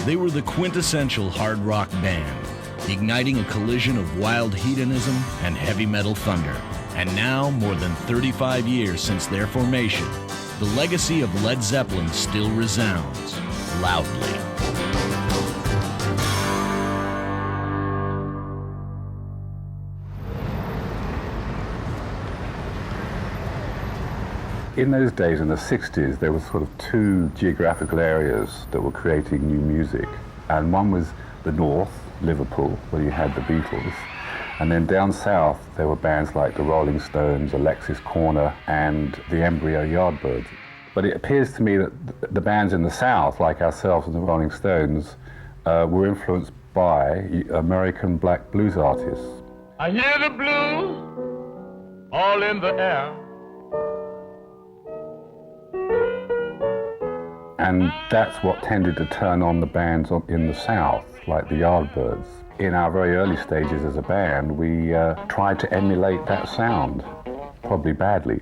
They were the quintessential hard rock band, igniting a collision of wild hedonism and heavy metal thunder. And now, more than 35 years since their formation, the legacy of Led Zeppelin still resounds loudly. In those days, in the 60s, there were sort of two geographical areas that were creating new music. And one was the north, Liverpool, where you had the Beatles. And then down south, there were bands like the Rolling Stones, Alexis Corner, and the Embryo Yardbirds. But it appears to me that the bands in the south, like ourselves and the Rolling Stones, were influenced by American black blues artists. I hear the blues all in the air. And that's what tended to turn on the bands in the South, like the Yardbirds. In our very early stages as a band, we tried to emulate that sound, probably badly.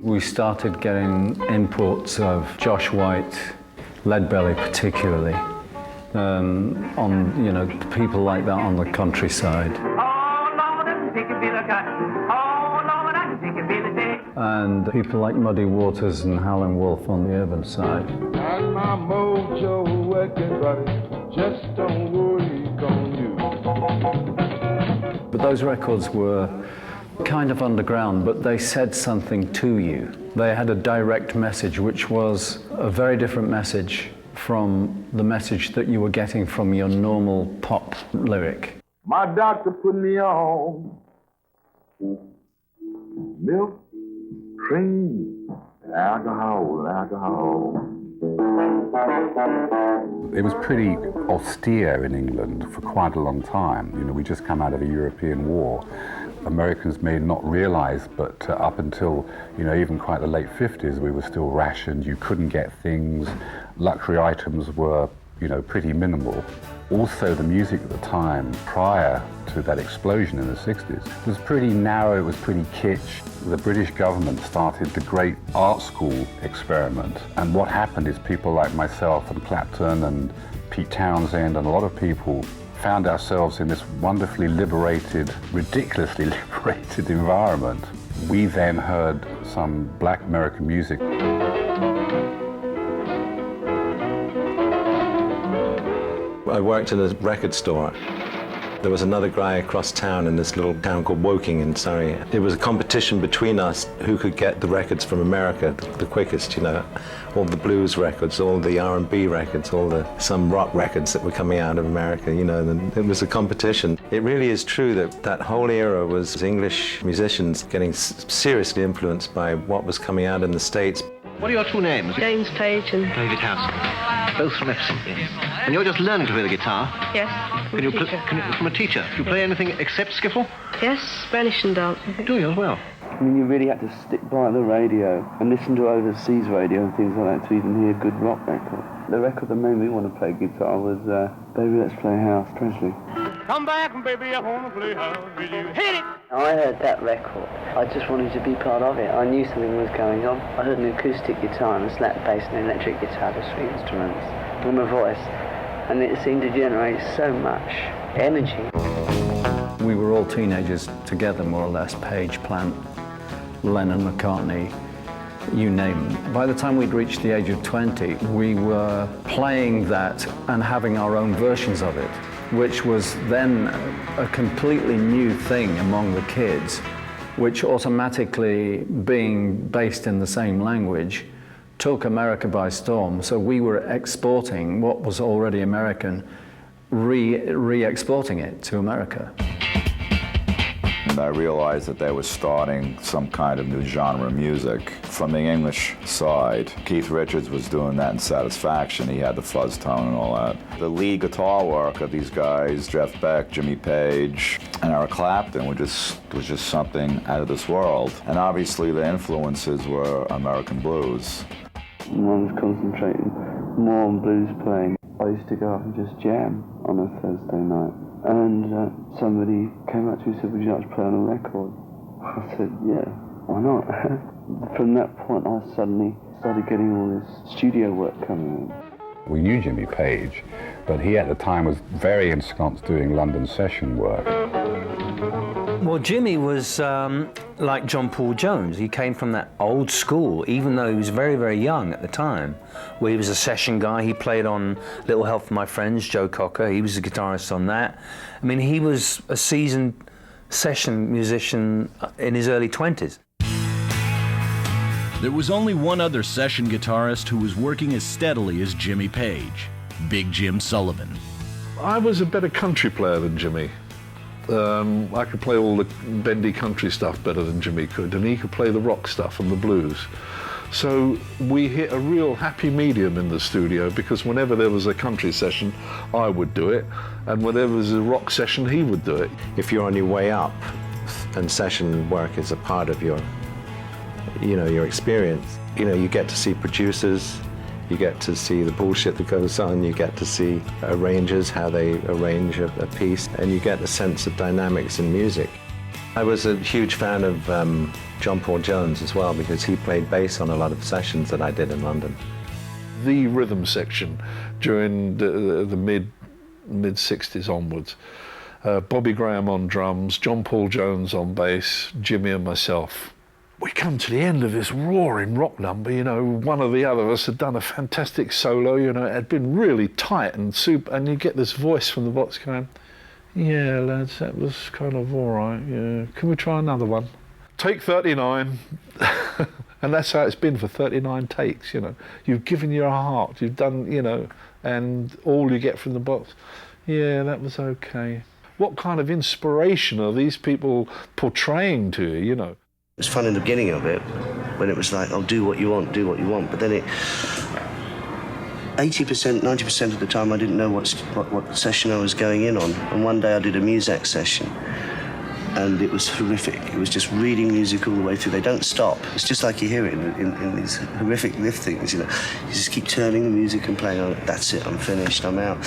We started getting inputs of Josh White, Leadbelly particularly, on people like that on the countryside. And people like Muddy Waters and Howlin' Wolf on the urban side. And my mojo working, buddy, just don't worry on you. But those records were kind of underground, but they said something to you. They had a direct message, which was a very different message from the message that you were getting from your normal pop lyric. My doctor put me on milk, cream, alcohol. It was pretty austere in England for quite a long time. You know, we just come out of a European war. Americans may not realize, but up until, even quite the late 50s, we were still rationed. You couldn't get things. Luxury items were, pretty minimal. Also, the music at the time, prior to that explosion in the 60s, was pretty narrow, it was pretty kitsch. The British government started the great art school experiment. And what happened is people like myself and Clapton and Pete Townsend and a lot of people found ourselves in this wonderfully liberated, ridiculously liberated environment. We then heard some black American music. I worked in a record store. There was another guy across town in this little town called Woking in Surrey. It was a competition between us who could get the records from America the quickest, all the blues records, all the R&B records, some rock records that were coming out of America, and it was a competition. It really is true that whole era was English musicians getting seriously influenced by what was coming out in the States. What are your two names? James Page and David House. Both from Epsom. Yes. And you're just learning to play the guitar? Yes, from a teacher. Do you play anything except skiffle? Yes, Spanish and dance. Do you as well? I mean, you really had to stick by the radio and listen to overseas radio and things like that to even hear good rock record. The record that made me want to play guitar was Baby Let's Play House, Presley. Come back, baby, I want to play house with you. Hit it! I heard that record. I just wanted to be part of it. I knew something was going on. I heard an acoustic guitar and a slap bass and an electric guitar, the string instruments, and my voice, and it seemed to generate so much energy. We were all teenagers together, more or less. Page, Plant, Lennon, McCartney, you name it. By the time we'd reached the age of 20, we were playing that and having our own versions of it, which was then a completely new thing among the kids, which automatically, being based in the same language, took America by storm. So we were exporting what was already American, re-exporting it to America. And I realized that they were starting some kind of new genre of music from the English side. Keith Richards was doing that in Satisfaction. He had the fuzz tone and all that. The lead guitar work of these guys, Jeff Beck, Jimmy Page, and Eric Clapton, was just something out of this world. And obviously the influences were American blues. I was concentrating more on blues playing. I used to go up and just jam on a Thursday night. And somebody came up to me and said, would you like to play on a record? I said, yeah. why not? From that point, I suddenly started getting all this studio work coming in. We knew Jimmy Page, but he at the time was very ensconced doing London session work. Well, Jimmy was like John Paul Jones. He came from that old school, even though he was very, very young at the time, where he was a session guy. He played on Little Help from My Friends, Joe Cocker. He was a guitarist on that. I mean, he was a seasoned session musician in his early 20s. There was only one other session guitarist who was working as steadily as Jimmy Page, Big Jim Sullivan. I was a better country player than Jimmy. I could play all the bendy country stuff better than Jimmy could, and he could play the rock stuff and the blues. So we hit a real happy medium in the studio, because whenever there was a country session, I would do it, and whenever there was a rock session, he would do it. If you're on your way up and session work is a part of your, your experience, you get to see producers, you get to see the bullshit that goes on, you get to see arrangers, how they arrange a piece, and you get a sense of dynamics in music. I was a huge fan of John Paul Jones as well, because he played bass on a lot of sessions that I did in London. The rhythm section during the mid-60s onwards, Bobby Graham on drums, John Paul Jones on bass, Jimmy and myself. We come to the end of this roaring rock number, one or the other of us had done a fantastic solo, it had been really tight and super, and you get this voice from the box going, yeah, lads, that was kind of all right, yeah. Can we try another one? Take 39, and that's how it's been for 39 takes, You've given your heart, you've done, and all you get from the box, yeah, that was okay. What kind of inspiration are these people portraying to you, It was fun in the beginning of it, when it was like, oh, do what you want, but then 80%, 90% of the time I didn't know what session I was going in on, and one day I did a Muzak session, and it was horrific. It was just reading music all the way through. They don't stop. It's just like you hear it in these horrific lift things, You just keep turning the music and playing on it. That's it, I'm finished, I'm out.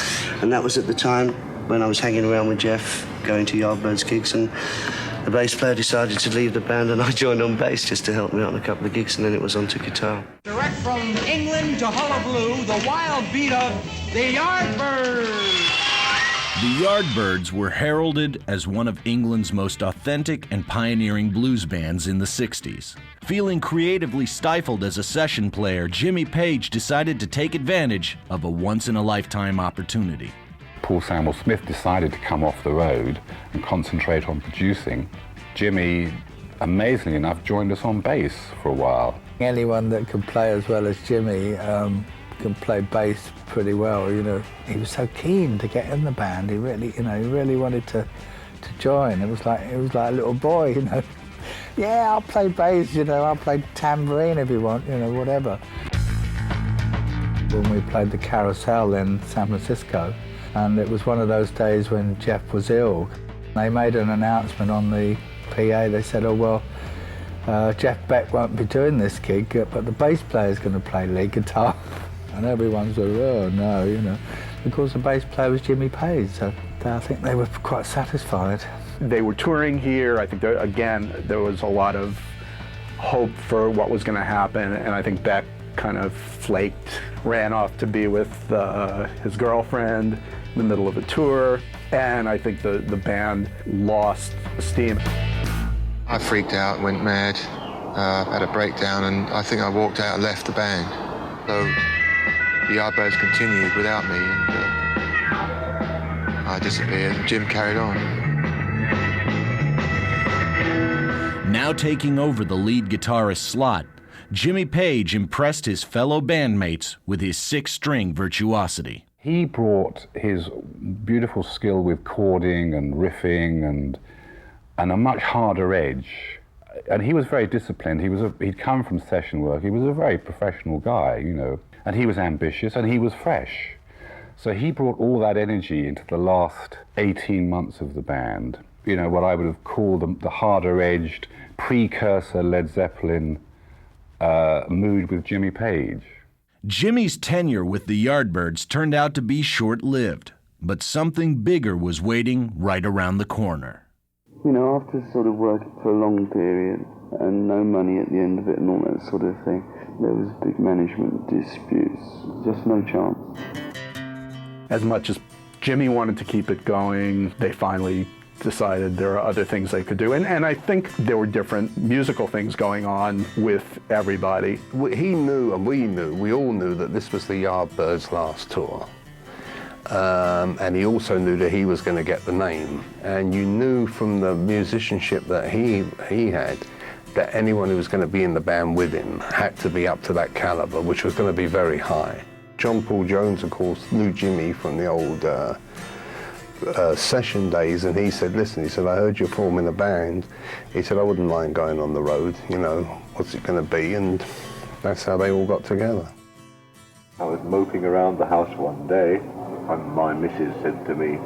And that was at the time when I was hanging around with Jeff, going to Yardbirds gigs, and the bass player decided to leave the band, and I joined on bass just to help me out on a couple of gigs, and then it was on to guitar. Direct from England to Hullabaloo, the wild beat of the Yardbirds. The Yardbirds were heralded as one of England's most authentic and pioneering blues bands in the 60s. Feeling creatively stifled as a session player, Jimmy Page decided to take advantage of a once-in-a-lifetime opportunity. Paul Samuel Smith decided to come off the road and concentrate on producing. Jimmy, amazingly enough, joined us on bass for a while. Anyone that can play as well as Jimmy can play bass pretty well, He was so keen to get in the band. He really wanted to join. It was like a little boy, Yeah, I'll play bass, I'll play tambourine if you want, whatever. When we played the Carousel in San Francisco, and it was one of those days when Jeff was ill. They made an announcement on the PA. They said, oh, well, Jeff Beck won't be doing this gig, but the bass player's going to play lead guitar. And everyone said, oh, no, because the bass player was Jimmy Page. So I think they were quite satisfied. They were touring here. I think, there was a lot of hope for what was going to happen, and I think Beck kind of flaked, ran off to be with his girlfriend in the middle of a tour, and I think the band lost steam. I freaked out, went mad, had a breakdown, and I think I walked out and left the band. So the Yardbirds continued without me, and I disappeared, and Jim carried on. Now taking over the lead guitarist slot, Jimmy Page impressed his fellow bandmates with his six-string virtuosity. He brought his beautiful skill with chording and riffing and a much harder edge. And he was very disciplined. He'd come from session work. He was a very professional guy, and he was ambitious and he was fresh. So he brought all that energy into the last 18 months of the band. What I would have called the harder-edged, precursor Led Zeppelin mood with Jimmy Page. Jimmy's tenure with the Yardbirds turned out to be short-lived, but something bigger was waiting right around the corner. You know, after sort of working for a long period and no money at the end of it and all that sort of thing, there was big management disputes, just no chance. As much as Jimmy wanted to keep it going, they finally decided there are other things they could do. And I think there were different musical things going on with everybody. He knew, and we all knew that this was the Yardbirds' last tour. And he also knew that he was going to get the name. And you knew from the musicianship that he had that anyone who was going to be in the band with him had to be up to that caliber, which was going to be very high. John Paul Jones, of course, knew Jimmy from the old session days, and he said, listen, he said, I heard you're forming a band. He said, I wouldn't mind going on the road, you know, what's it going to be? And that's how they all got together. I was moping around the house one day, and my missus said to me,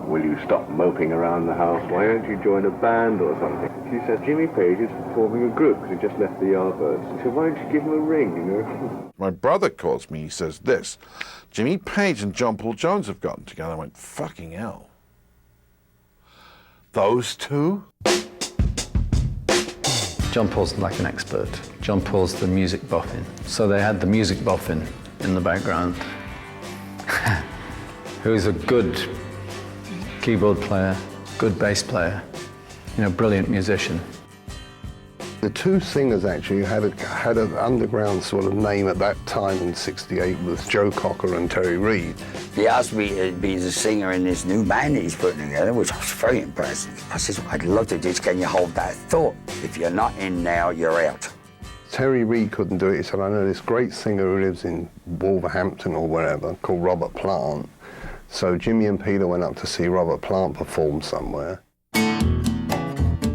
will you stop moping around the house? Why don't you join a band or something? She said, Jimmy Page is forming a group because he just left the Yardbirds. She said, why don't you give him a ring, you know? My brother calls me, he says this, Jimmy Page and John Paul Jones have gotten together. I went, fucking hell. Those two? John Paul's like an expert. John Paul's the music boffin. So they had the music boffin in the background, who's a good keyboard player, good bass player, you know, brilliant musician. The two singers actually had an underground sort of name at that time in '68 with Joe Cocker and Terry Reid. He asked me to be the singer in this new band he's putting together, which was very impressive. I said, I'd love to do this. Can you hold that thought? If you're not in now, you're out. Terry Reid couldn't do it. He said, I know this great singer who lives in Wolverhampton or wherever called Robert Plant. So Jimmy and Peter went up to see Robert Plant perform somewhere.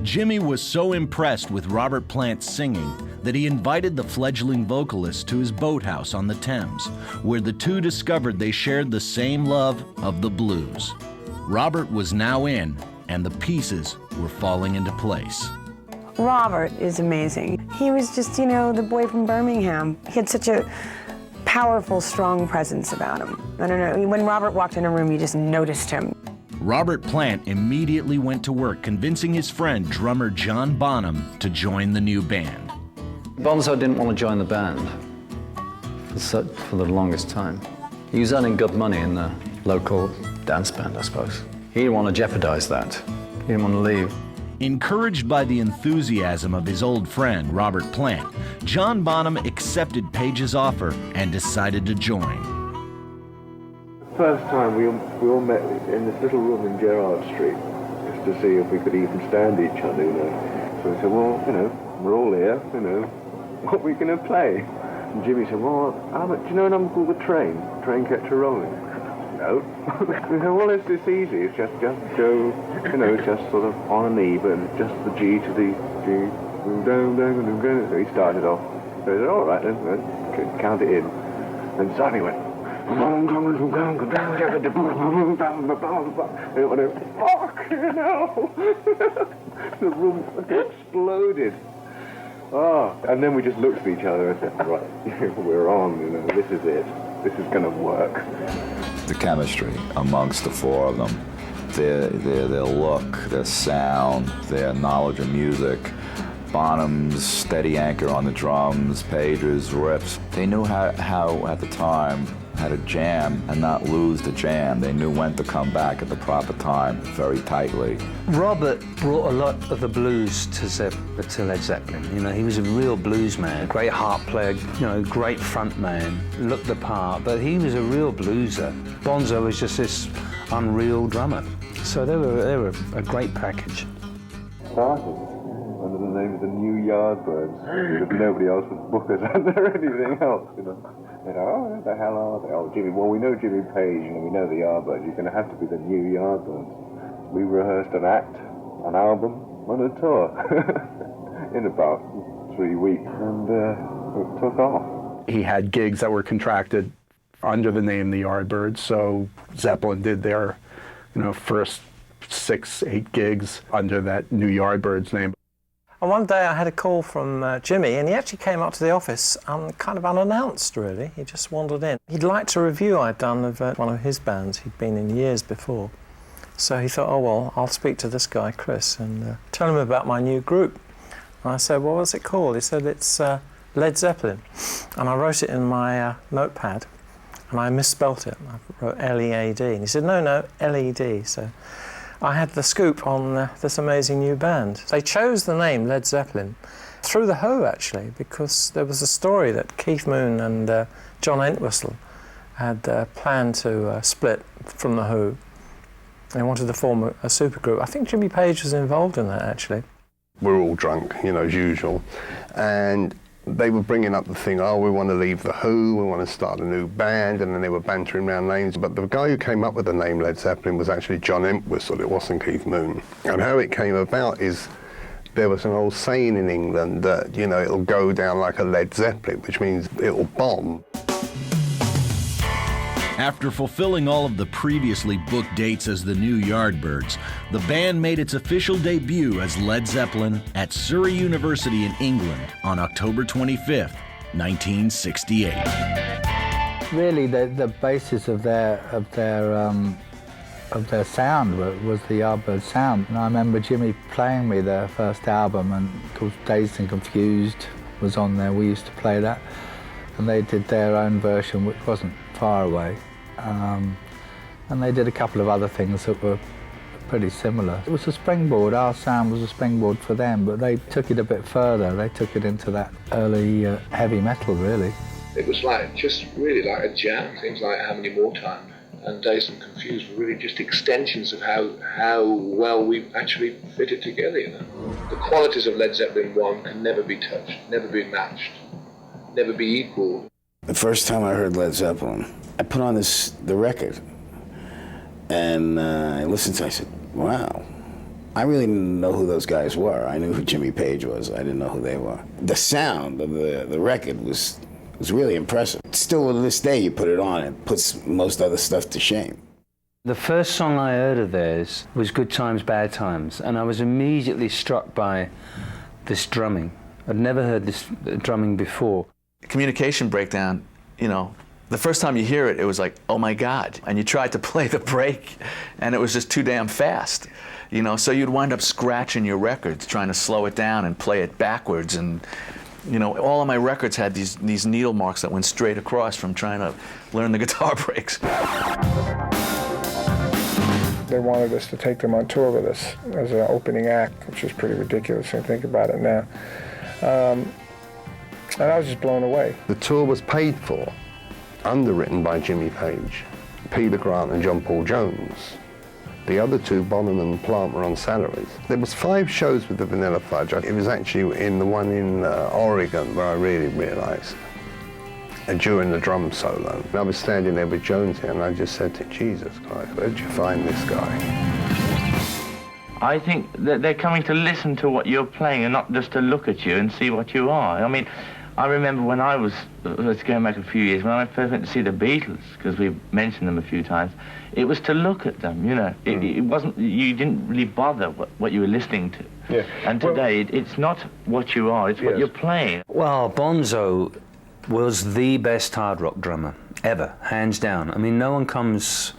Jimmy was so impressed with Robert Plant's singing that he invited the fledgling vocalist to his boathouse on the Thames, where the two discovered they shared the same love of the blues. Robert was now in, and the pieces were falling into place. Robert is amazing. He was just, you know, the boy from Birmingham. He had such a powerful, strong presence about him. I don't know, when Robert walked in a room, you just noticed him. Robert Plant immediately went to work convincing his friend, drummer John Bonham, to join the new band. Bonzo didn't want to join the band for the longest time. He was earning good money in the local dance band, I suppose. He didn't want to jeopardize that. He didn't want to leave. Encouraged by the enthusiasm of his old friend, Robert Plant, John Bonham accepted Page's offer and decided to join. First time we all met in this little room in Gerrard Street, just to see if we could even stand each other, you know. So we said, well, you know, we're all here, you know, what are we going to play? And Jimmy said, well, do you know a number called The Train? Train Kept a Rolling. No. We said, well, it's easy, it's just go, you know, it's just sort of on an E, but just the G to the G, so he started off. So he said, all right, then, count it in. And suddenly went, and it went, fuck, you know. The room exploded. Oh, and then we just looked at each other and said, right, we're on, you know, this is it. This is going to work. The chemistry amongst the four of them, their look, their sound, their knowledge of music, Bonham's steady anchor on the drums, Page's riffs. They knew how at the time, how to jam and not lose the jam. They knew when to come back at the proper time, very tightly. Robert brought a lot of the blues to Led Zeppelin. You know, he was a real blues man, great harp player, you know, great front man, looked the part, but he was a real blueser. Bonzo was just this unreal drummer. So they were a great package. Started under the name of the New Yardbirds, because nobody else would book us under anything else, you know. You know, oh, who the hell are they? Oh, Jimmy, well, we know Jimmy Page, and we know the Yardbirds. You're going to have to be the New Yardbirds. We rehearsed an act, an album, on a tour in about 3 weeks, and it took off. He had gigs that were contracted under the name the Yardbirds, so Zeppelin did their, you know, first 6, 8 gigs under that New Yardbirds name. And one day I had a call from Jimmy, and he actually came up to the office kind of unannounced, really. He just wandered in. He'd liked a review I'd done of one of his bands he'd been in years before. So he thought, oh, well, I'll speak to this guy, Chris, and tell him about my new group. And I said, well, what's it called? He said, it's Led Zeppelin. And I wrote it in my notepad, and I misspelt it. I wrote L-E-A-D. And he said, no, L-E-D. So I had the scoop on this amazing new band. They chose the name Led Zeppelin through The Who, actually, because there was a story that Keith Moon and John Entwistle had planned to split from The Who. They wanted to form a supergroup. I think Jimmy Page was involved in that, actually. We're all drunk, you know, as usual. And they were bringing up the thing, oh, we want to leave The Who, we want to start a new band, and then they were bantering around names. But the guy who came up with the name Led Zeppelin was actually John Entwistle, it wasn't Keith Moon. And how it came about is there was an old saying in England that, you know, it'll go down like a Led Zeppelin, which means it'll bomb. After fulfilling all of the previously booked dates as the new Yardbirds, the band made its official debut as Led Zeppelin at Surrey University in England on October 25th, 1968. Really, the basis of their sound was the Yardbirds sound. And I remember Jimmy playing me their first album, and of course Dazed and Confused was on there. We used to play that, and they did their own version, which wasn't far away. And they did a couple of other things that were pretty similar. It was a springboard. Our sound was a springboard for them, but they took it a bit further. They took it into that early heavy metal, really. It was like just really like a jam. Things like How Many More Time and Dazed and Confused were really just extensions of how well we actually fit it together, you know. The qualities of Led Zeppelin 1 can never be touched, never be matched, never be equal. The first time I heard Led Zeppelin, I put on the record, and I listened to it. I said, wow, I really didn't know who those guys were. I knew who Jimmy Page was. I didn't know who they were. The sound of the record was really impressive. Still to this day, you put it on, it puts most other stuff to shame. The first song I heard of theirs was Good Times, Bad Times, and I was immediately struck by this drumming. I'd never heard this drumming before. Communication breakdown, you know, the first time you hear it, it was like, oh my God. And you tried to play the break, and it was just too damn fast. You know, so you'd wind up scratching your records, trying to slow it down and play it backwards. And, you know, all of my records had these needle marks that went straight across from trying to learn the guitar breaks. They wanted us to take them on tour with us as an opening act, which is pretty ridiculous when you think about it now. And I was just blown away. The tour was paid for, underwritten by Jimmy Page, Peter Grant and John Paul Jones. The other two, Bonham and Plant, were on salaries. There was 5 shows with the Vanilla Fudge. It was actually in the one in Oregon where I really realised, during the drum solo. I was standing there with Jonesy, and I just said to Jesus Christ, where'd you find this guy? I think that they're coming to listen to what you're playing and not just to look at you and see what you are. I mean, I remember when I was, let's go back a few years, when I first went to see the Beatles, because we've mentioned them a few times, it was to look at them, you know. It wasn't, you didn't really bother what you were listening to. Yeah. And today, it's not what you are, it's what you're playing. Well, Bonzo was the best hard rock drummer ever, hands down. I mean, no one comes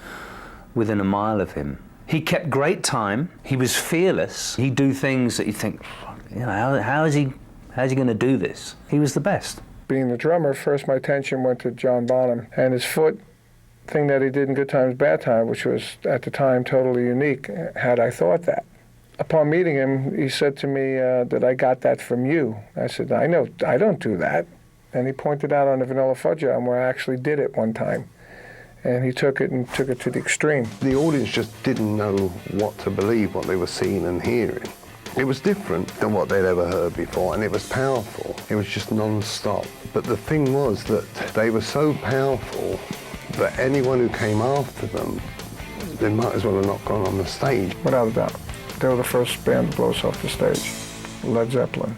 within a mile of him. He kept great time. He was fearless. He'd do things that you think, you know, how's he going to do this? He was the best. Being the drummer, first my attention went to John Bonham and his foot thing that he did in Good Times, Bad Times, which was at the time totally unique, had I thought that. Upon meeting him, he said to me that I got that from you. I said, I know, I don't do that. And he pointed out on the Vanilla Fudge album where I actually did it one time. And he took it to the extreme. The audience just didn't know what to believe, what they were seeing and hearing. It was different than what they'd ever heard before, and it was powerful. It was just non-stop. But the thing was that they were so powerful that anyone who came after them, they might as well have not gone on the stage. Without a doubt. They were the first band to blow us off the stage, Led Zeppelin.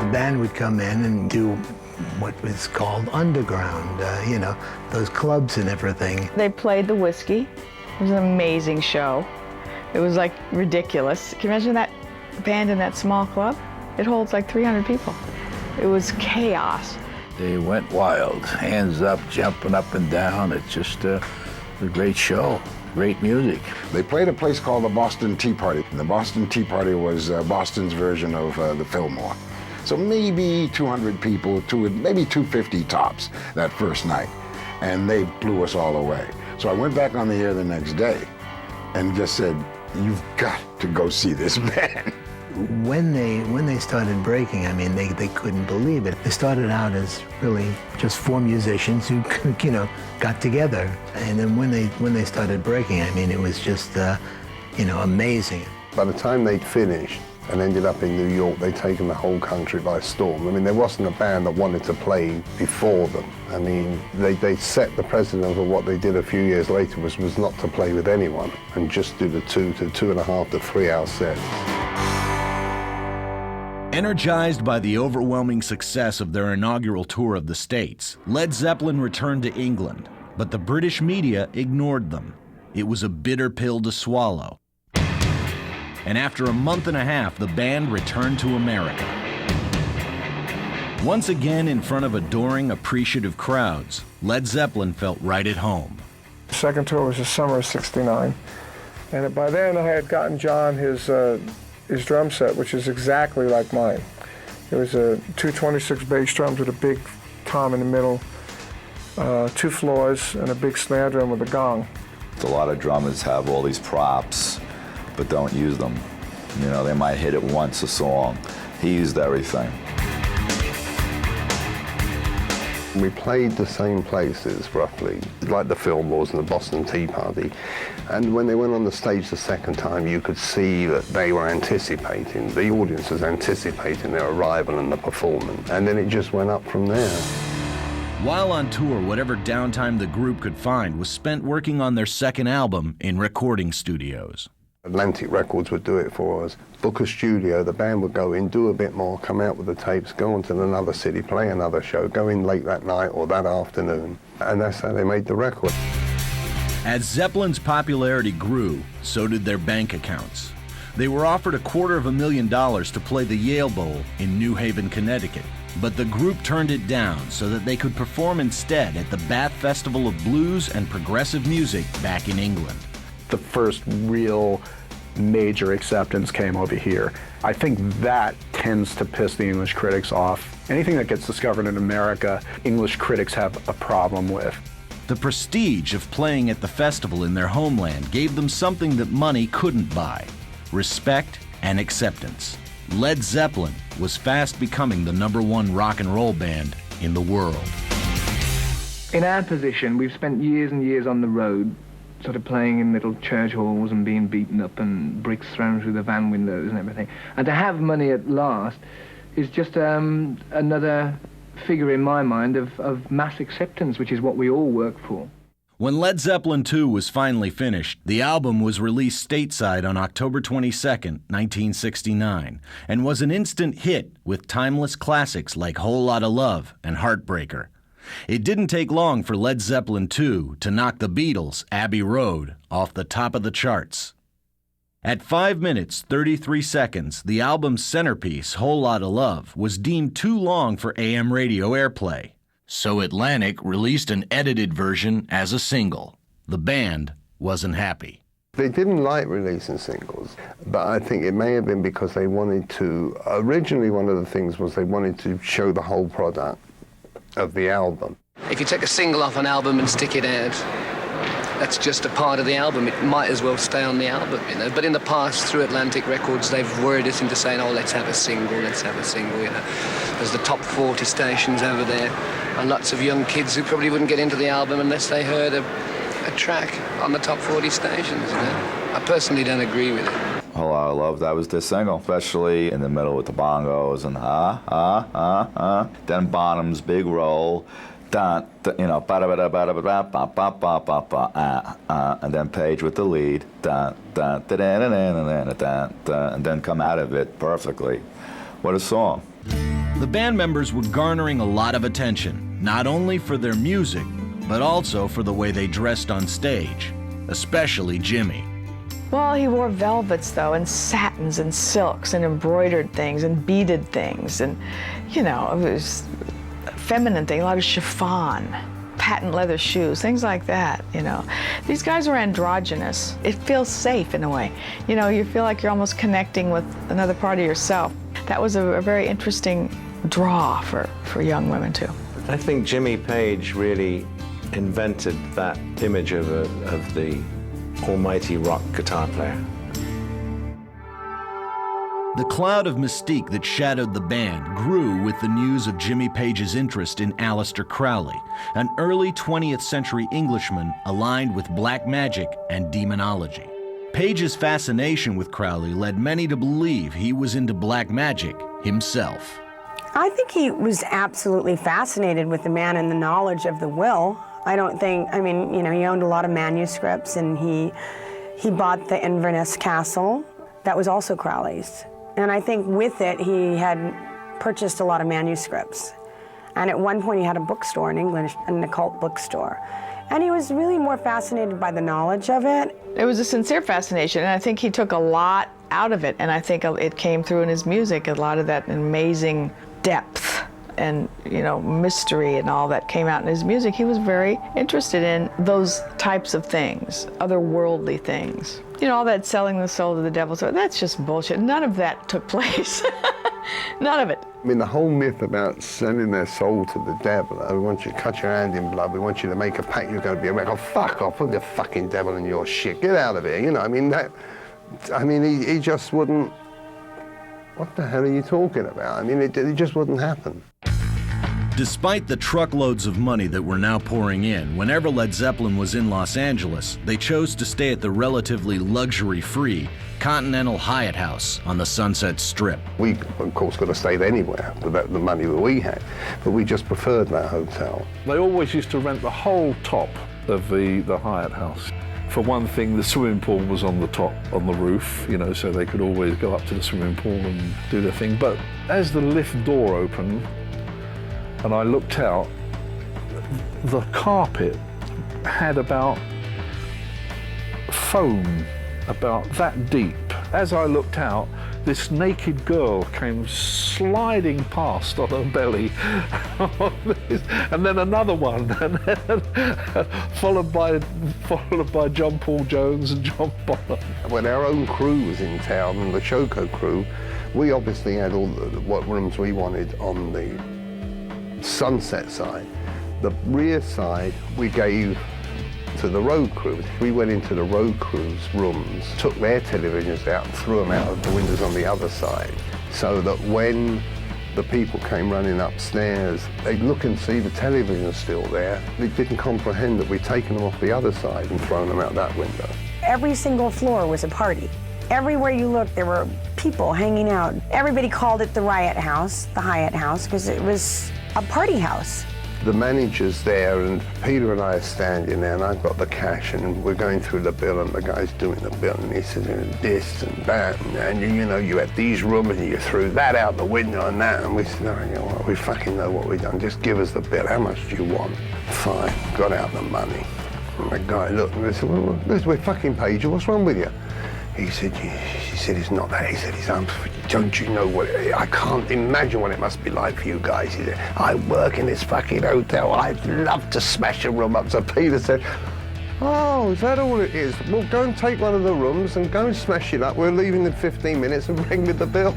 The band would come in and do what was called underground, you know, those clubs and everything. They played the Whiskey. It was an amazing show. It was like ridiculous. Can you imagine that band in that small club? It holds like 300 people. It was chaos. They went wild, hands up, jumping up and down. It just a great show, great music. They played a place called the Boston Tea Party. And the Boston Tea Party was Boston's version of the Fillmore. So maybe 200 people, maybe 250 tops that first night. And they blew us all away. So I went back on the air the next day and just said, you've got to go see this band. When they started breaking, I mean, they couldn't believe it. They started out as really just four musicians who, you know, got together. And then when they started breaking, I mean, it was just, you know, amazing. By the time they'd finished and ended up in New York, they'd taken the whole country by storm. I mean, there wasn't a band that wanted to play before them. I mean, they set the precedent for what they did a few years later was not to play with anyone and just do the 2 to 2.5 to 3 hour set. Energized by the overwhelming success of their inaugural tour of the States, Led Zeppelin returned to England, but the British media ignored them. It was a bitter pill to swallow. And after a month and a half, the band returned to America. Once again in front of adoring, appreciative crowds, Led Zeppelin felt right at home. The second tour was the summer of '69, and by then I had gotten John his drum set, which is exactly like mine. It was a 226 bass drums with a big tom in the middle, 2 floors, and a big snare drum with a gong. A lot of drummers have all these props, but don't use them. You know, they might hit it once a song. He used everything. We played the same places, roughly, like the Fillmores and the Boston Tea Party. And when they went on the stage the second time, you could see that they were anticipating, the audience was anticipating their arrival and the performance. And then it just went up from there. While on tour, whatever downtime the group could find was spent working on their second album in recording studios. Atlantic Records would do it for us. Book a studio, the band would go in, do a bit more, come out with the tapes, go on to another city, play another show, go in late that night or that afternoon. And that's how they made the record. As Zeppelin's popularity grew, so did their bank accounts. They were offered $250,000 to play the Yale Bowl in New Haven, Connecticut, but the group turned it down so that they could perform instead at the Bath Festival of Blues and Progressive Music back in England. The first real major acceptance came over here. I think that tends to piss the English critics off. Anything that gets discovered in America, English critics have a problem with. The prestige of playing at the festival in their homeland gave them something that money couldn't buy: respect and acceptance. Led Zeppelin was fast becoming the #1 rock and roll band in the world. In our position, we've spent years and years on the road, sort of playing in little church halls and being beaten up and bricks thrown through the van windows and everything. And to have money at last is just another figure in my mind of mass acceptance, which is what we all work for. When Led Zeppelin II was finally finished, the album was released stateside on October 22, 1969, and was an instant hit with timeless classics like Whole Lotta Love and Heartbreaker. It didn't take long for Led Zeppelin II to knock the Beatles' Abbey Road off the top of the charts. At 5 minutes, 33 seconds, the album's centerpiece, Whole Lotta Love, was deemed too long for AM radio airplay. So Atlantic released an edited version as a single. The band wasn't happy. They didn't like releasing singles, but I think it may have been because they wanted to, originally one of the things was they wanted to show the whole product of the album. If you take a single off an album and stick it out, that's just a part of the album. It might as well stay on the album, you know. But in the past, through Atlantic Records, they've worried us into saying, oh, let's have a single, you know. There's the top 40 stations over there, and lots of young kids who probably wouldn't get into the album unless they heard a track on the top 40 stations, you know. I personally don't agree with it. Whole Lotta Love, that was their single, especially in the middle with the bongos and then Bonham's big roll, you know, and then Page with the lead, and then come out of it perfectly. What a song. The band members were garnering a lot of attention, not only for their music, but also for the way they dressed on stage, especially Jimmy. Well, he wore velvets, though, and satins and silks and embroidered things and beaded things. And, you know, it was a feminine thing, a lot of chiffon, patent leather shoes, things like that, you know. These guys were androgynous. It feels safe in a way. You know, you feel like you're almost connecting with another part of yourself. That was a very interesting draw for young women too. I think Jimmy Page really invented that image of the almighty rock guitar player. The cloud of mystique that shadowed the band grew with the news of Jimmy Page's interest in Aleister Crowley, an early 20th century Englishman aligned with black magic and demonology. Page's fascination with Crowley led many to believe he was into black magic himself. I think he was absolutely fascinated with the man and the knowledge of the will. I mean, you know, he owned a lot of manuscripts, and he bought the Inverness Castle. That was also Crowley's. And I think with it, he had purchased a lot of manuscripts. And at one point, he had a bookstore in England, an occult bookstore. And he was really more fascinated by the knowledge of it. It was a sincere fascination, and I think he took a lot out of it. And I think it came through in his music, a lot of that amazing depth and, you know, mystery and all that came out in his music. He was very interested in those types of things, otherworldly things. You know, all that selling the soul to the devil, so that's just bullshit. None of that took place. None of it. I mean, the whole myth about selling their soul to the devil, we want you to cut your hand in blood, we want you to make a pact, you're going to be a wreck. Oh, fuck off, put the fucking devil in your shit, get out of here, you know, he just wouldn't, what the hell are you talking about? I mean, it just wouldn't happen. Despite the truckloads of money that were now pouring in, whenever Led Zeppelin was in Los Angeles, they chose to stay at the relatively luxury-free Continental Hyatt House on the Sunset Strip. We, of course, could have stayed anywhere with the money that we had, but we just preferred that hotel. They always used to rent the whole top of the Hyatt House. For one thing, the swimming pool was on the top, on the roof, you know, so they could always go up to the swimming pool and do their thing. But as the lift door opened, and I looked out, the carpet had about foam about that deep. As I looked out, this naked girl came sliding past on her belly, and then another one, and then followed by John Paul Jones and John Bonham. When our own crew was in town, the Shoko crew, we obviously had all what rooms we wanted on the Sunset side. The rear side we gave to the road crew. We went into the road crew's rooms, took their televisions out and threw them out of the windows on the other side, so that when the people came running upstairs, they'd look and see the television still there. They didn't comprehend that we'd taken them off the other side and thrown them out that window. Every single floor was a party. Everywhere you looked, there were people hanging out. Everybody called it the Riot House, the Hyatt House, because it was a party house. The manager's there, and Peter and I are standing there, and I've got the cash, and we're going through the bill, and the guy's doing the bill, and he says, this and that, and you know, you had these rooms, and you threw that out the window and that, and we said, oh, you know what, we fucking know what we've done, just give us the bill, how much do you want? Fine, got out the money. And the guy looked, and we said, well, we're fucking paid you, what's wrong with you? He said, it's not that. He said, don't you know what, I can't imagine what it must be like for you guys. He said, I work in this fucking hotel. I'd love to smash a room up. So Peter said, oh, is that all it is? Well, go and take one of the rooms and go and smash it up. We're leaving in 15 minutes and bring me the bill.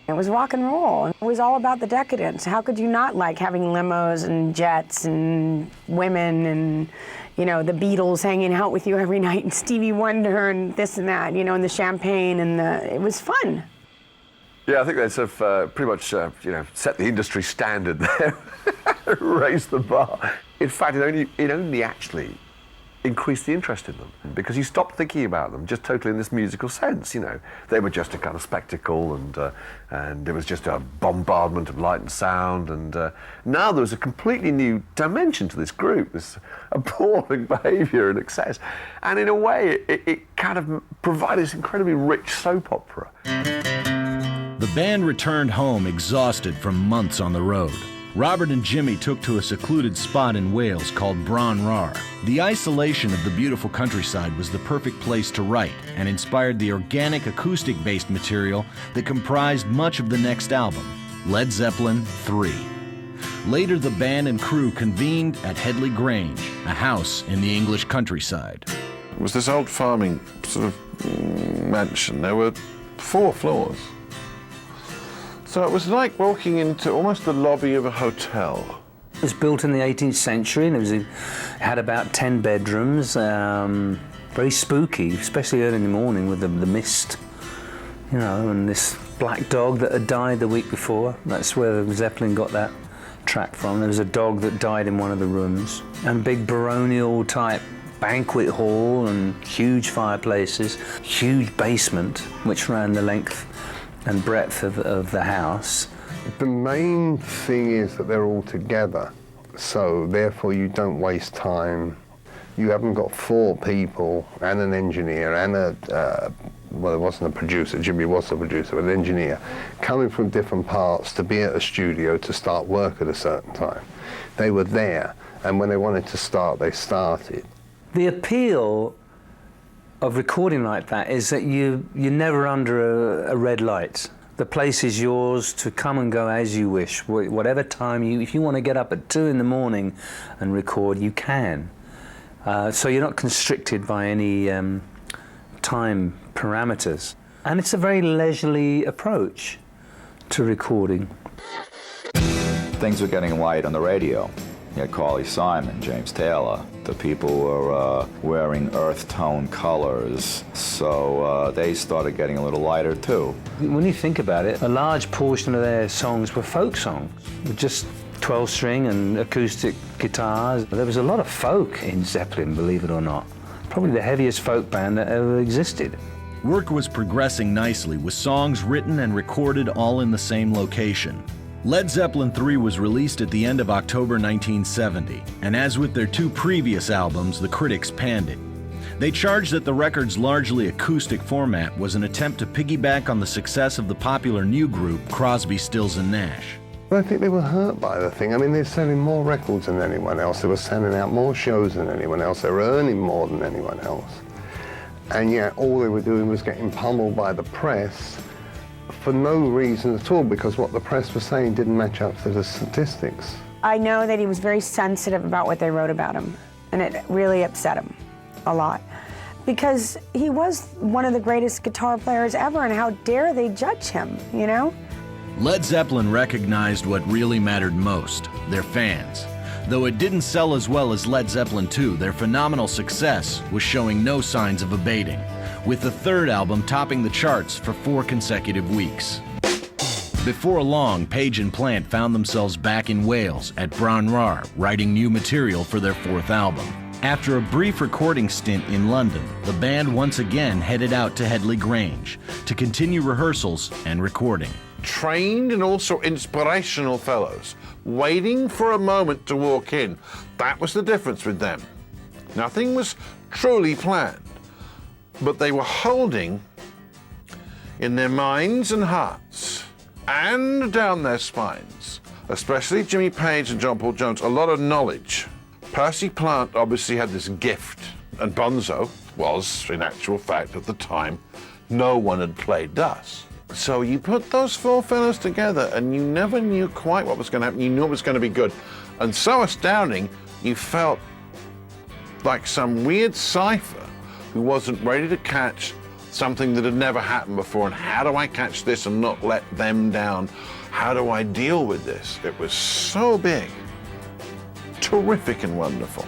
It was rock and roll. It was all about the decadence. How could you not like having limos and jets and women and, you know, the Beatles hanging out with you every night and Stevie Wonder and this and that, you know, and the champagne and it was fun. Yeah, I think they sort of pretty much, you know, set the industry standard there, raised the bar. In fact, it only actually increased the interest in them, because you stopped thinking about them just totally in this musical sense. You know, they were just a kind of spectacle, and it was just a bombardment of light and sound. And now there was a completely new dimension to this group, this appalling behaviour and excess. And in a way, it kind of provided this incredibly rich soap opera. The band returned home exhausted from months on the road. Robert and Jimmy took to a secluded spot in Wales called Branrar. The isolation of the beautiful countryside was the perfect place to write, and inspired the organic acoustic-based material that comprised much of the next album, Led Zeppelin III. Later, the band and crew convened at Headley Grange, a house in the English countryside. It was this old farming sort of mansion. There were 4 floors. So it was like walking into almost the lobby of a hotel. It was built in the 18th century and it had about 10 bedrooms. Very spooky, especially early in the morning with the mist, you know, and this black dog that had died the week before. That's where Zeppelin got that track from. There was a dog that died in one of the rooms. And big baronial type banquet hall and huge fireplaces, huge basement which ran the length and breadth of the house. The main thing is that they're all together, so therefore you don't waste time. You haven't got 4 people and an engineer and well, there wasn't a producer, Jimmy was the producer, but an engineer, coming from different parts to be at a studio to start work at a certain time. They were there, and when they wanted to start, they started. The appeal of recording like that is that you're never under a red light. The place is yours to come and go as you wish, whatever time if you want to get up at 2 in the morning and record, you can. So you're not constricted by any time parameters. And it's a very leisurely approach to recording. Things were getting light on the radio. You had Carly Simon, James Taylor. The people were wearing earth tone colors, so they started getting a little lighter too. When you think about it, a large portion of their songs were folk songs, with just 12-string and acoustic guitars. There was a lot of folk in Zeppelin, believe it or not. Probably the heaviest folk band that ever existed. Work was progressing nicely, with songs written and recorded all in the same location. Led Zeppelin III was released at the end of October 1970, and as with their 2 previous albums, the critics panned it. They charged that the record's largely acoustic format was an attempt to piggyback on the success of the popular new group Crosby, Stills and Nash. I think they were hurt by the thing. I mean, they're selling more records than anyone else. They were sending out more shows than anyone else. They were earning more than anyone else. And yet all they were doing was getting pummeled by the press for no reason at all, because what the press was saying didn't match up to the statistics. I know that he was very sensitive about what they wrote about him, and it really upset him a lot. Because he was one of the greatest guitar players ever, and how dare they judge him, you know? Led Zeppelin recognized what really mattered most, their fans. Though it didn't sell as well as Led Zeppelin II, their phenomenal success was showing no signs of abating, with the 3rd album topping the charts for 4 consecutive weeks. Before long, Page and Plant found themselves back in Wales at Branwar, writing new material for their 4th album. After a brief recording stint in London, the band once again headed out to Headley Grange to continue rehearsals and recording. Trained and also inspirational fellows, waiting for a moment to walk in. That was the difference with them. Nothing was truly planned, but they were holding in their minds and hearts and down their spines, especially Jimmy Page and John Paul Jones, a lot of knowledge. Percy Plant obviously had this gift, and Bonzo was, in actual fact, at the time, no one had played thus. So you put those 4 fellows together and you never knew quite what was going to happen. You knew it was going to be good. And so astounding, you felt like some weird cipher who wasn't ready to catch something that had never happened before. And how do I catch this and not let them down? How do I deal with this? It was so big, terrific and wonderful.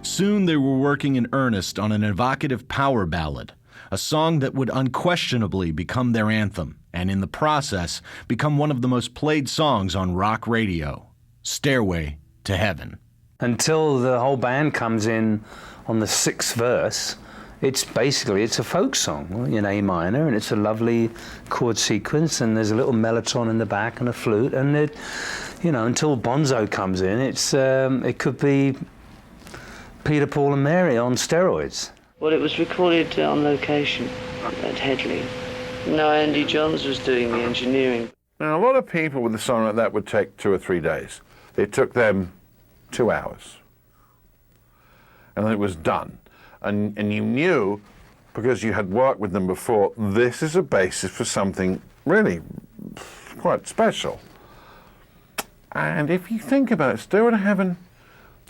Soon they were working in earnest on an evocative power ballad, a song that would unquestionably become their anthem, and in the process, become one of the most played songs on rock radio, Stairway to Heaven. Until the whole band comes in on the 6th verse, it's a folk song in A minor, and it's a lovely chord sequence, and there's a little mellotron in the back and a flute, and until Bonzo comes in, it could be Peter, Paul and Mary on steroids. Well, it was recorded on location at Headley. No, Andy Johns was doing the engineering. Now, a lot of people with a song like that would take 2 or 3 days. It took them 2 hours. And then it was done. And you knew, because you had worked with them before, this is a basis for something really quite special. And if you think about it, Stairway to Heaven,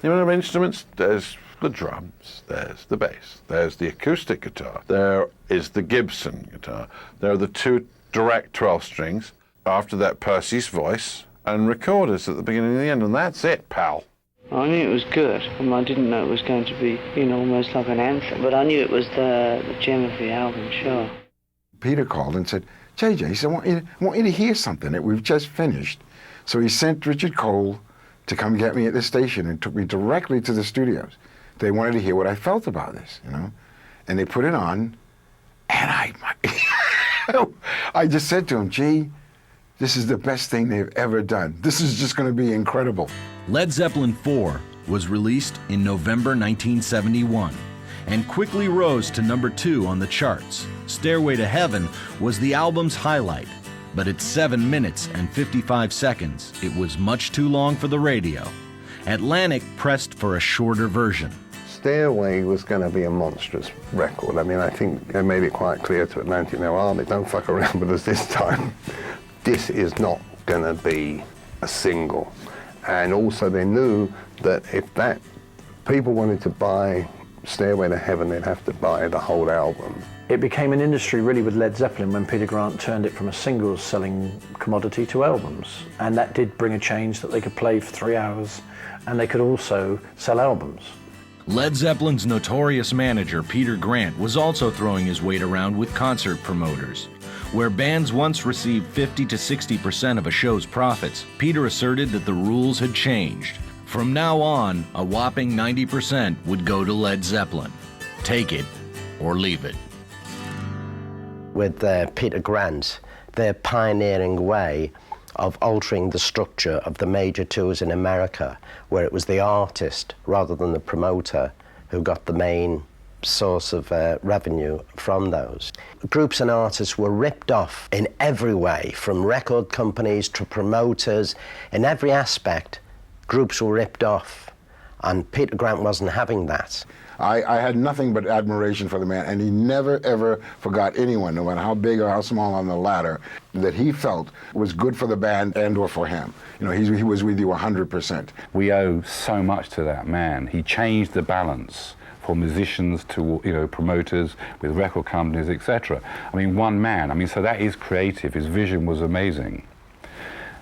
the amount of instruments, there's the drums, there's the bass, there's the acoustic guitar, there is the Gibson guitar, there are the 2 direct 12 strings, after that Percy's voice, and recorders at the beginning and the end, and that's it, pal. I knew it was good. I didn't know it was going to be, almost like an anthem, but I knew it was the gem of the album, sure. Peter called and said, JJ, he said, I want you to hear something that we've just finished. So he sent Richard Cole to come get me at the station and took me directly to the studios. They wanted to hear what I felt about this, And they put it on, and I just said to him, gee, this is the best thing they've ever done. This is just going to be incredible. Led Zeppelin IV was released in November 1971 and quickly rose to number 2 on the charts. Stairway to Heaven was the album's highlight, but at 7 minutes and 55 seconds, it was much too long for the radio. Atlantic pressed for a shorter version. Stairway was going to be a monstrous record. I think they made it quite clear to Atlantic, don't fuck around with us this time. This is not going to be a single. And also they knew that if people wanted to buy Stairway to Heaven, they'd have to buy the whole album. It became an industry really with Led Zeppelin when Peter Grant turned it from a singles selling commodity to albums. And that did bring a change that they could play for 3 hours and they could also sell albums. Led Zeppelin's notorious manager, Peter Grant, was also throwing his weight around with concert promoters. Where bands once received 50 to 60% of a show's profits, Peter asserted that the rules had changed. From now on, a whopping 90% would go to Led Zeppelin. Take it or leave it. With Peter Grant, their pioneering way of altering the structure of the major tours in America, where it was the artist rather than the promoter who got the main source of revenue from those. Groups and artists were ripped off in every way, from record companies to promoters. In every aspect, groups were ripped off, and Peter Grant wasn't having that. I had nothing but admiration for the man, and he never, ever forgot anyone, no matter how big or how small on the ladder, that he felt was good for the band and or for him. He was with you 100%. We owe so much to that man. He changed the balance for musicians to, promoters with record companies, etc. One man, so that is creative. His vision was amazing.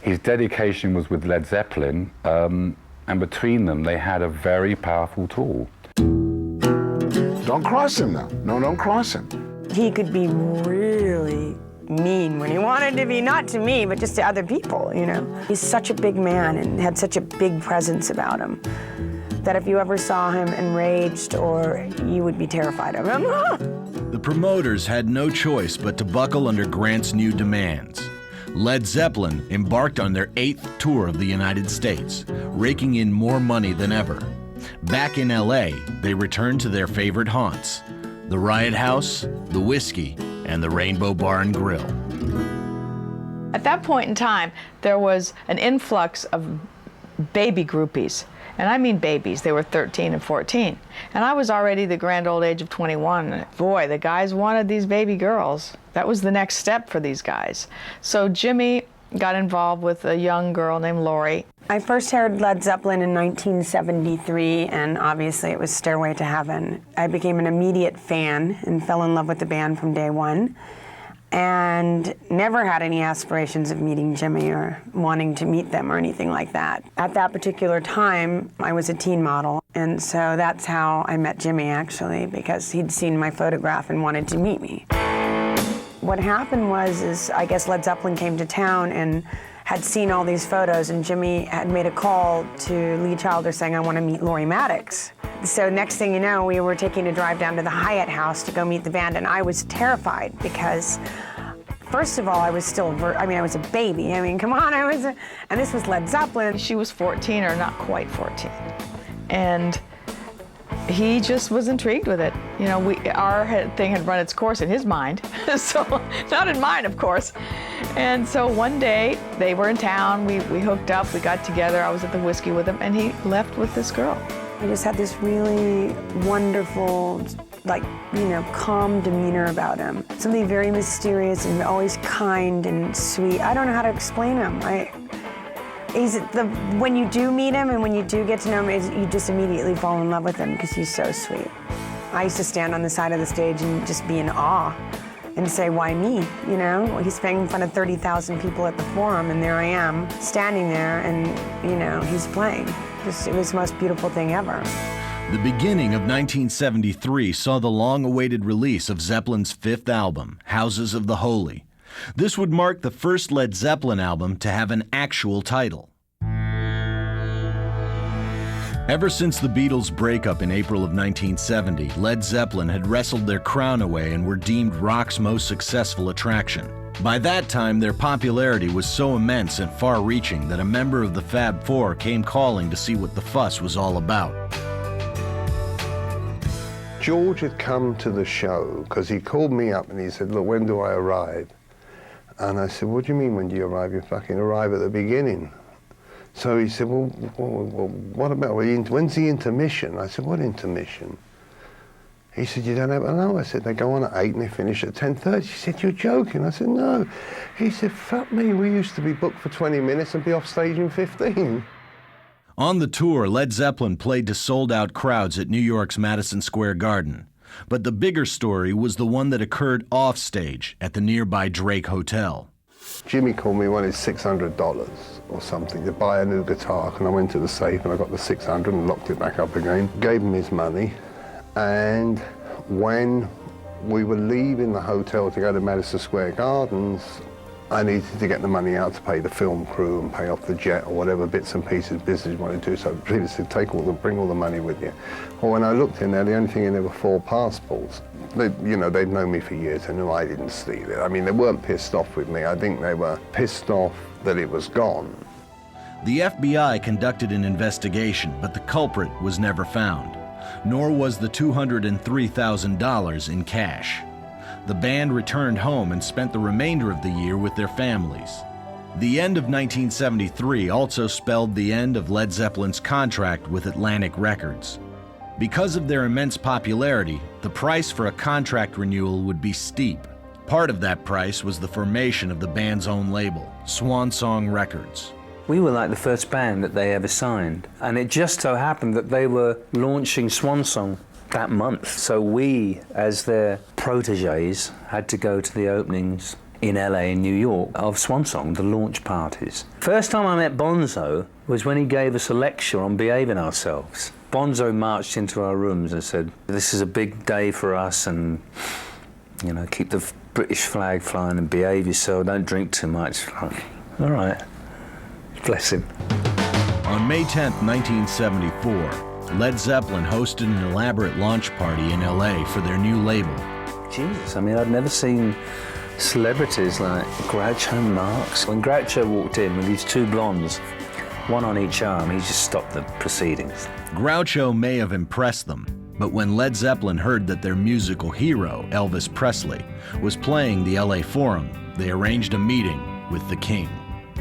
His dedication was with Led Zeppelin, and between them, they had a very powerful tool. Don't cross him now. No, don't cross him. He could be really mean when he wanted to be, not to me, but just to other people, He's such a big man and had such a big presence about him that if you ever saw him enraged, you would be terrified of him. The promoters had no choice but to buckle under Grant's new demands. Led Zeppelin embarked on their 8th tour of the United States, raking in more money than ever. Back in LA, they returned to their favorite haunts, the Riot House, the Whiskey, and the Rainbow Bar and Grill. At that point in time, there was an influx of baby groupies. And I mean babies, they were 13 and 14. And I was already the grand old age of 21. And boy, the guys wanted these baby girls. That was the next step for these guys. So Jimmy got involved with a young girl named Lori. I first heard Led Zeppelin in 1973, and obviously it was Stairway to Heaven. I became an immediate fan and fell in love with the band from day one, and never had any aspirations of meeting Jimmy or wanting to meet them or anything like that. At that particular time, I was a teen model, and so that's how I met Jimmy, actually, because he'd seen my photograph and wanted to meet me. What happened was I guess Led Zeppelin came to town and had seen all these photos, and Jimmy had made a call to Lee Childer saying, I want to meet Laurie Maddox. So next thing you know, we were taking a drive down to the Hyatt House to go meet the band, and I was terrified because, first of all, I was still, I was a baby. Come on, and this was Led Zeppelin. She was 14 or not quite 14. And he just was intrigued with it. Our thing had run its course in his mind, so not in mine, of course. And so one day, they were in town, we hooked up, we got together, I was at the Whiskey with him, and he left with this girl. I just had this really wonderful, calm demeanor about him. Something very mysterious and always kind and sweet. I don't know how to explain him. when you do meet him and when you do get to know him, you just immediately fall in love with him because he's so sweet. I used to stand on the side of the stage and just be in awe and say, why me? You know, he's playing in front of 30,000 people at the Forum, and there I am standing there, and you know, he's playing. It was the most beautiful thing ever. The beginning of 1973 saw the long-awaited release of Zeppelin's fifth album, Houses of the Holy. This would mark the first Led Zeppelin album to have an actual title. Ever since the Beatles' breakup in April of 1970, Led Zeppelin had wrestled their crown away and were deemed rock's most successful attraction. By that time, their popularity was so immense and far-reaching that a member of the Fab Four came calling to see what the fuss was all about. George had come to the show because he called me up and he said, look, when do I arrive? And I said, what do you mean when do you arrive? You fucking arrive at the beginning. So he said, well what about, when's the intermission? I said, what intermission? He said, you don't happen to know? I said, they go on at 8 and they finish at 10:30. He said, you're joking. I said, no. He said, fuck me, we used to be booked for 20 minutes and be off stage in 15. On the tour, Led Zeppelin played to sold-out crowds at New York's Madison Square Garden. But the bigger story was the one that occurred off-stage at the nearby Drake Hotel. Jimmy called me, wanted $600 or something to buy a new guitar, and I went to the safe and I got the 600 and locked it back up again. Gave him his money, and when we were leaving the hotel to go to Madison Square Gardens, I needed to get the money out to pay the film crew and pay off the jet or whatever bits and pieces business you want to do. So Peter said, bring all the money with you. Well, when I looked in there, the only thing in there were 4 passports. They'd known me for years. They knew I didn't steal it. I mean, they weren't pissed off with me. I think they were pissed off that it was gone. The FBI conducted an investigation, but the culprit was never found, nor was the $203,000 in cash. The band returned home and spent the remainder of the year with their families. The end of 1973 also spelled the end of Led Zeppelin's contract with Atlantic Records. Because of their immense popularity, the price for a contract renewal would be steep. Part of that price was the formation of the band's own label, Swan Song Records. We were like the first band that they ever signed, and it just so happened that they were launching Swan Song that month. So we, as their protégés, had to go to the openings in LA and New York of Swan Song, the launch parties. First time I met Bonzo was when he gave us a lecture on behaving ourselves. Bonzo marched into our rooms and said, this is a big day for us, and you know, keep the British flag flying and behave yourself, don't drink too much. Like, all right, bless him. On May 10th, 1974, Led Zeppelin hosted an elaborate launch party in LA for their new label. Jesus, I mean, I'd never seen celebrities like Groucho Marx. When Groucho walked in with these 2 blondes, one on each arm, he just stopped the proceedings. Groucho may have impressed them, but when Led Zeppelin heard that their musical hero, Elvis Presley, was playing the LA Forum, they arranged a meeting with the King.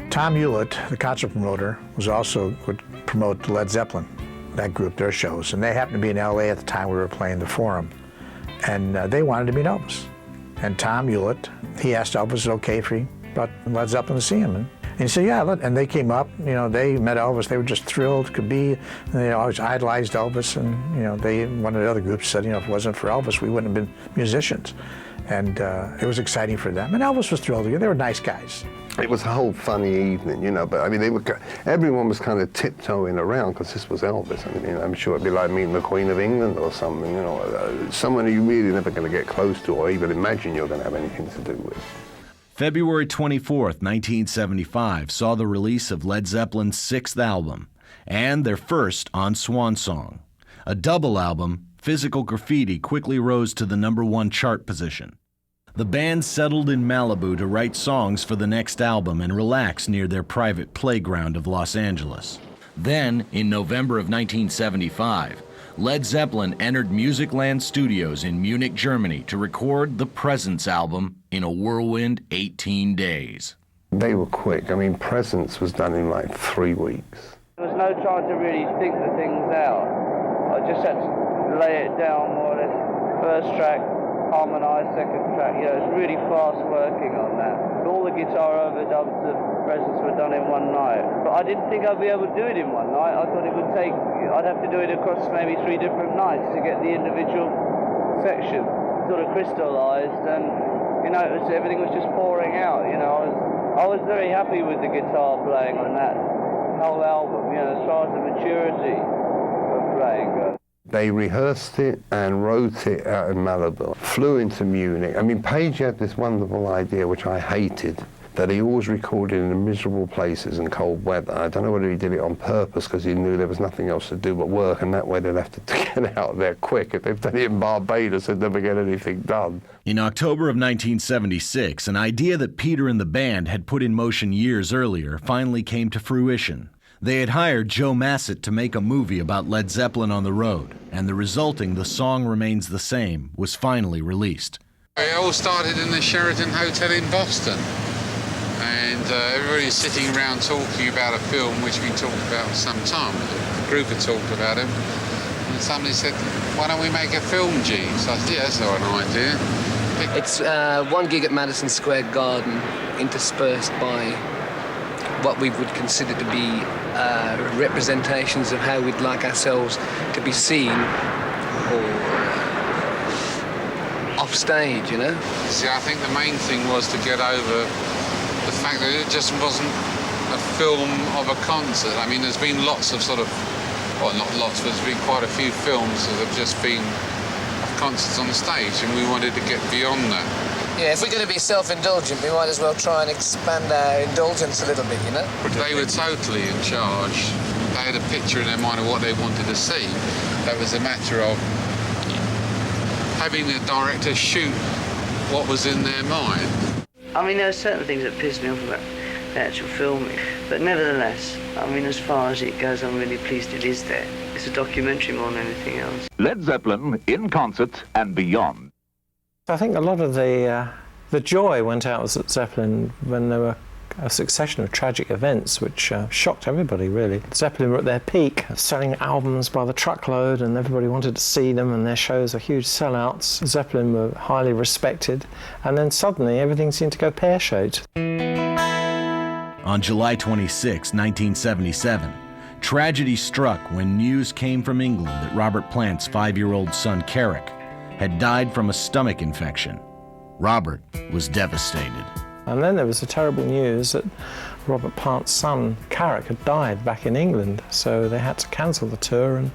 Tom Hewlett, the concert promoter, would promote Led Zeppelin, that group, their shows, and they happened to be in LA at the time we were playing the Forum, and they wanted to meet Elvis. And Tom Hewlett, he asked Elvis, okay if he brought Led Zeppelin to see him, and he said, yeah, and they came up, you know, they met Elvis, they were just thrilled, could be, and they always idolized Elvis, and, you know, one of the other groups said, you know, if it wasn't for Elvis, we wouldn't have been musicians. And it was exciting for them, and Elvis was thrilled. They were nice guys. It was a whole funny evening, you know, but I mean, everyone was kind of tiptoeing around because this was Elvis. I mean, you know, I'm sure it'd be like meeting the Queen of England or something, you know, someone you're really never going to get close to or even imagine you're going to have anything to do with. February 24th, 1975 saw the release of Led Zeppelin's 6th album and their first on Swan Song. A double album, Physical Graffiti quickly rose to the #1 chart position. The band settled in Malibu to write songs for the next album and relax near their private playground of Los Angeles. Then, in November of 1975, Led Zeppelin entered Musicland Studios in Munich, Germany to record the Presence album in a whirlwind 18 days. They were quick. I mean, Presence was done in like 3 weeks. There was no time to really think the things out. I just had to lay it down more or less. First track, harmonised, second track, you know, it's really fast working on that. All the guitar overdubs of Presence were done in one night. But I didn't think I'd be able to do it in one night. I thought it would take, I'd have to do it across maybe 3 different nights to get the individual section sort of crystallized, and you know, everything was just pouring out. You know, I was very happy with the guitar playing on that whole album, you know, as far as the maturity of playing goes. They rehearsed it and wrote it out in Malibu, flew into Munich. I mean, Page had this wonderful idea, which I hated, that he always recorded in miserable places and cold weather. I don't know whether he did it on purpose because he knew there was nothing else to do but work, and that way they'd have to get out there quick. If they'd done it in Barbados, they'd never get anything done. In October of 1976, an idea that Peter and the band had put in motion years earlier finally came to fruition. They had hired Joe Massett to make a movie about Led Zeppelin on the road, and the resulting The Song Remains the Same was finally released. It all started in the Sheraton Hotel in Boston, and everybody's sitting around talking about a film which we talked about for some time. The group had talked about it, and somebody said, why don't we make a film, G? So I said, yeah, that's an idea. It's 1 gig at Madison Square Garden, interspersed by what we would consider to be representations of how we'd like ourselves to be seen or off stage, you know? See, I think the main thing was to get over the fact that it just wasn't a film of a concert. I mean, there's been lots of sort of, well, not lots, but there's been quite a few films that have just been of concerts on stage, and we wanted to get beyond that. Yeah, if we're going to be self-indulgent, we might as well try and expand our indulgence a little bit, you know? They were totally in charge. They had a picture in their mind of what they wanted to see. That was a matter of having the director shoot what was in their mind. I mean, there are certain things that piss me off about the actual filming, but nevertheless, I mean, as far as it goes, I'm really pleased it is there. It's a documentary more than anything else. Led Zeppelin in concert and beyond. I think a lot of the joy went out of Zeppelin when there were a succession of tragic events which shocked everybody, really. Zeppelin were at their peak, selling albums by the truckload, and everybody wanted to see them, and their shows are huge sellouts. Zeppelin were highly respected, and then suddenly everything seemed to go pear-shaped. On July 26, 1977, tragedy struck when news came from England that Robert Plant's 5-year-old son, Carrick, had died from a stomach infection. Robert was devastated. And then there was the terrible news that Robert Plant's son, Carrick, had died back in England, so they had to cancel the tour and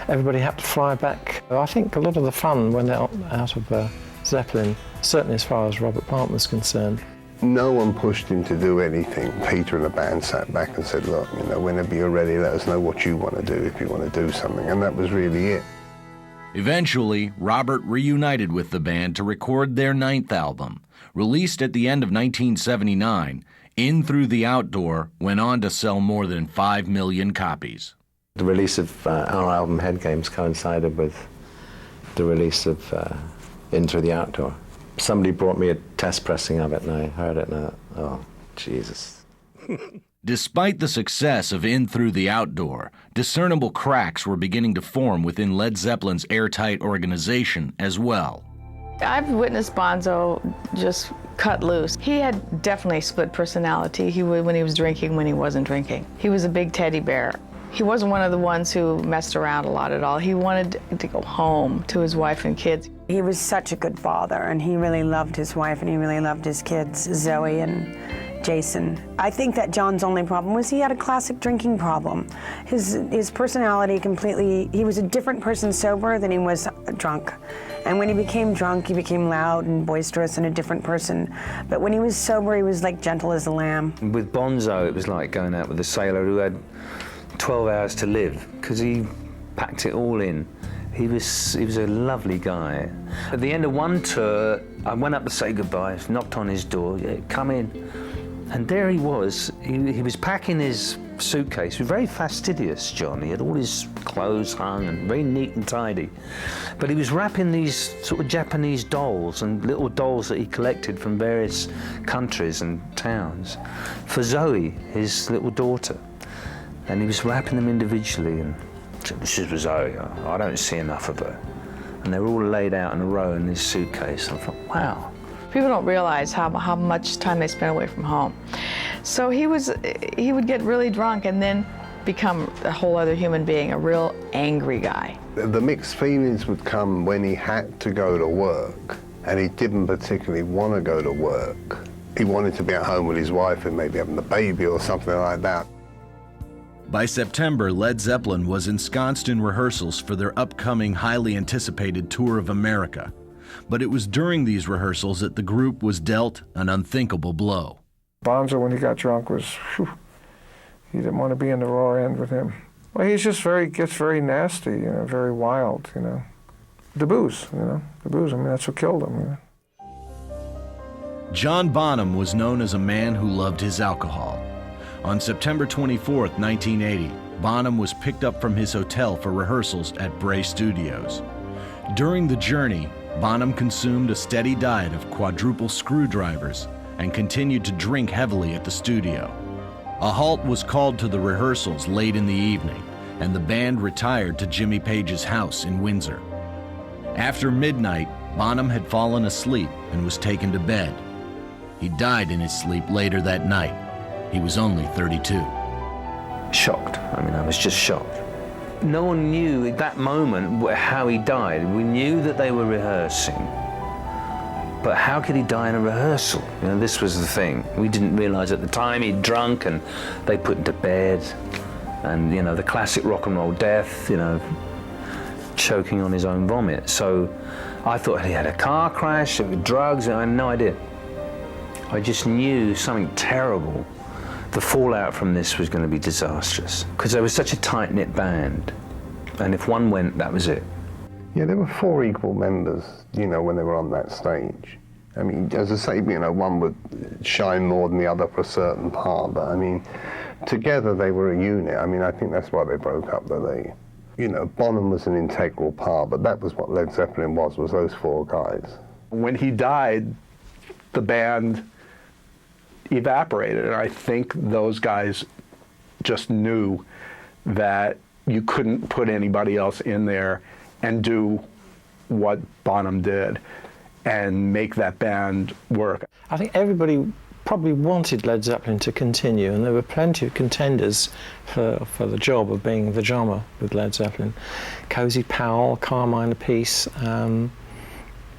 everybody had to fly back. I think a lot of the fun went out of Zeppelin, certainly as far as Robert Plant was concerned. No one pushed him to do anything. Peter and the band sat back and said, look, you know, whenever you're ready, let us know what you want to do if you want to do something, and that was really it. Eventually, Robert reunited with the band to record their 9th album. Released at the end of 1979, In Through the Outdoor went on to sell more than 5 million copies. The release of our album Head Games coincided with the release of In Through the Outdoor. Somebody brought me a test pressing of it, and I heard it, and I thought, oh, Jesus. Despite the success of In Through the Outdoor, discernible cracks were beginning to form within Led Zeppelin's airtight organization as well. I've witnessed Bonzo just cut loose. He had definitely split personality. When he was drinking, when he wasn't drinking. He was a big teddy bear. He wasn't one of the ones who messed around a lot at all. He wanted to go home to his wife and kids. He was such a good father, and he really loved his wife, and he really loved his kids, Zoe and Jason. I think that John's only problem was he had a classic drinking problem. His personality completely, he was a different person sober than he was drunk. And when he became drunk, he became loud and boisterous and a different person. But when he was sober, he was like gentle as a lamb. With Bonzo, it was like going out with a sailor who had 12 hours to live, because he packed it all in. He was a lovely guy. At the end of one tour, I went up to say goodbye, knocked on his door, yeah, come in. And there he was. He was packing his suitcase. He was very fastidious, John. He had all his clothes hung and very neat and tidy. But he was wrapping these sort of Japanese dolls and little dolls that he collected from various countries and towns for Zoe, his little daughter. And he was wrapping them individually and said, this is for Zoe. I don't see enough of her. And they were all laid out in a row in his suitcase. And I thought, wow. People don't realize how much time they spend away from home. So he would get really drunk and then become a whole other human being, a real angry guy. The mixed feelings would come when he had to go to work, and he didn't particularly want to go to work. He wanted to be at home with his wife and maybe having a baby or something like that. By September, Led Zeppelin was ensconced in rehearsals for their upcoming highly anticipated Tour of America. But it was during these rehearsals that the group was dealt an unthinkable blow. Bonzo, when he got drunk, was, he didn't want to be in the raw end with him. Well, he's just gets very nasty, very wild, The booze, the booze, that's what killed him, John Bonham was known as a man who loved his alcohol. On September 24, 1980, Bonham was picked up from his hotel for rehearsals at Bray Studios. During the journey, Bonham consumed a steady diet of quadruple screwdrivers and continued to drink heavily at the studio. A halt was called to the rehearsals late in the evening, and the band retired to Jimmy Page's house in Windsor. After midnight, Bonham had fallen asleep and was taken to bed. He died in his sleep later that night. He was only 32. Shocked. I was just shocked. No one knew at that moment how he died. We knew that they were rehearsing, but how could he die in a rehearsal? This was the thing. We didn't realize at the time he'd drunk and they put him to bed, and the classic rock and roll death, choking on his own vomit. So I thought he had a car crash with drugs, and I had no idea. I just knew something terrible. The fallout from this was going to be disastrous because they were such a tight-knit band, and if one went, that was it. Yeah, there were 4 equal members, when they were on that stage. As I say, one would shine more than the other for a certain part, but together they were a unit. I think that's why they broke up, that Bonham was an integral part, but that was what Led Zeppelin was those 4 guys. When he died, the band evaporated, and I think those guys just knew that you couldn't put anybody else in there and do what Bonham did and make that band work. I think everybody probably wanted Led Zeppelin to continue, and there were plenty of contenders for the job of being the drummer with Led Zeppelin. Cozy Powell, Carmine Appice,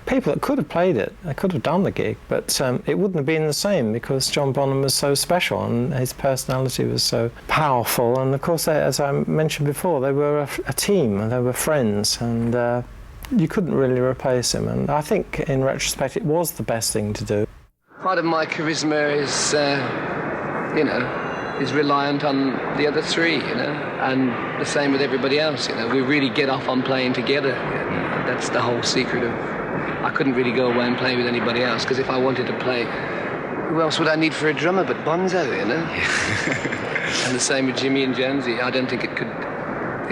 people that could have played it, they could have done the gig, but it wouldn't have been the same because John Bonham was so special and his personality was so powerful. And of course, as I mentioned before, they were a team and they were friends, and you couldn't really replace him. And I think, in retrospect, it was the best thing to do. Part of my charisma is, is reliant on the other 3, and the same with everybody else. We really get off on playing together. That's the whole secret of. I couldn't really go away and play with anybody else, because if I wanted to play, who else would I need for a drummer but Bonzo, And the same with Jimmy and Jonesy. I don't think it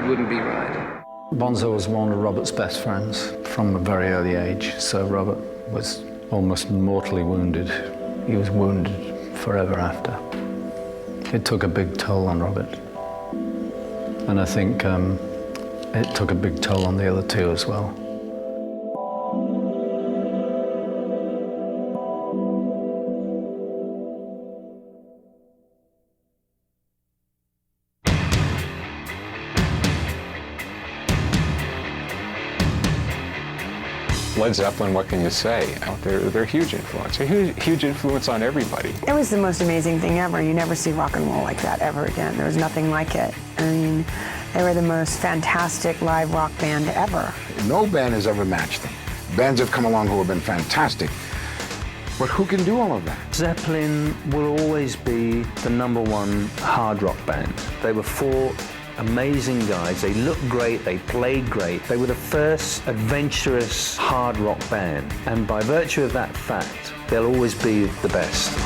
wouldn't be right. Bonzo was one of Robert's best friends from a very early age, so Robert was almost mortally wounded. He was wounded forever after. It took a big toll on Robert. And I think it took a big toll on the other 2 as well. Led Zeppelin, what can you say? They're a huge influence, a huge influence on everybody. It was the most amazing thing ever. You never see rock and roll like that ever again. There was nothing like it. They were the most fantastic live rock band ever. No band has ever matched them. Bands have come along who have been fantastic, but who can do all of that? Zeppelin will always be the #1 hard rock band. They were 4 amazing guys. They looked great, they played great. They were the first adventurous hard rock band, and by virtue of that fact, they'll always be the best.